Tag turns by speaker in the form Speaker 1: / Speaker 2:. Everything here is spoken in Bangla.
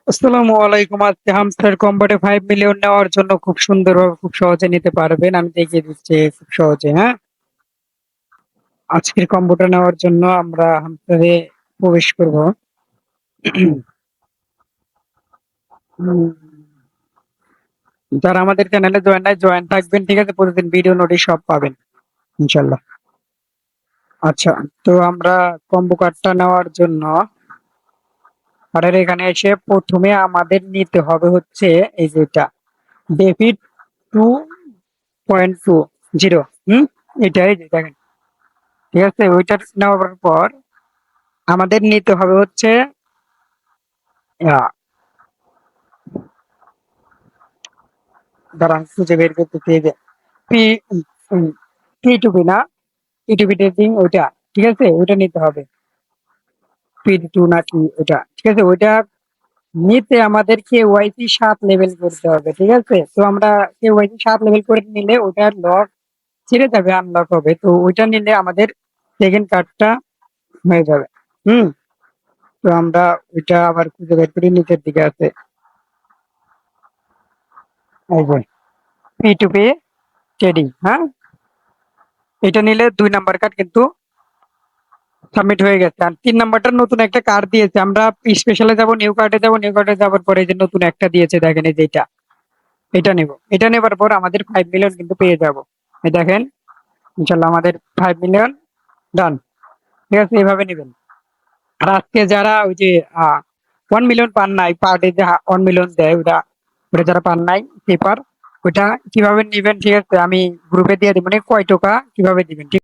Speaker 1: আসসালামু আলাইকুম। আজকে হামস্টার কম্বোতে 5 মিলিয়ন নেওয়ার জন্য খুব সুন্দরভাবে খুব সহজে নিতে পারবেন। আমি দেখিয়ে দিচ্ছি খুব সহজে। হ্যাঁ, আজকের কম্বোটা নেওয়ার জন্য আমরা হামস্টারে প্রবেশ করব। উম, যারা আমাদের চ্যানেলে জয়েন থাকবেন, ঠিক আছে, প্রতিদিন ভিডিও নোটিশ সব পাবেন ইনশাল্লাহ। আচ্ছা, তো আমরা কম্বো কার্ডটা নেওয়ার জন্য কার্ডের এখানে এসে প্রথমে আমাদের নিতে হবে হচ্ছে এই যেটা ডেভিড 2.20। এটাই যে দেখেন, ঠিক আছে। ওইটা নেওয়ার পর আমাদের নিতে হবে হচ্ছে আহ, দাঁড়ান খুঁজে বের করতে পেয়ে যায় পি পি টুপি না, পি টুপি টেস্টিং ওইটা, ঠিক আছে, ওইটা নিতে হবে। পি টু নাকি ওইটা, ঠিক আছে। ওইটা নিতে আমাদের KYC 7 লেভেল করতে হবে, ঠিক আছে। তো আমরা KYC 7 লেভেল করে নিলে ওটার লক ছেড়ে যাবে, আনলক হবে। তো ওইটা নিলে আমাদের সেকেন্ড কার্ডটা হয়ে যাবে। হুম তো আমরা ওইটা আবার খুঁজে বের করি, নিচের দিকে আছে এই যে পি টু পি ট্রেডিং। হ্যাঁ, এটা নিলে 2 নাম্বার কার্ড কিন্তু সাবমিট হয়ে গেছে। আর 3 নাম্বারটা নতুন একটা কার্ড দিয়েছে। আমরা স্পেশালে যাব, নিউ কার্ডে যাব, নিউ কার্ডে যাওয়ার পরে এই যে নতুন একটা দিয়েছে দেখেন, এই যে এটা নেব। এটা নেবার পর আমাদের 5 মিলিয়ন কিন্তু পেয়ে যাব। এই দেখেন, ইনশাল্লাহ আমাদের 5 মিলিয়ন ডান। ঠিক আছে, এভাবে নেবেন। আর আজকে যারা ওই যে 1 মিলিয়ন পান নাই, পার ডে যে 1 মিলিয়ন দেয়, ওটা ওটা যারা পান নাই পেপার, ওটা কিভাবে নিবেন, ঠিক আছে, আমি গ্রুপে দিয়ে দিব, মানে কয় টাকা কিভাবে দিবেন, ঠিক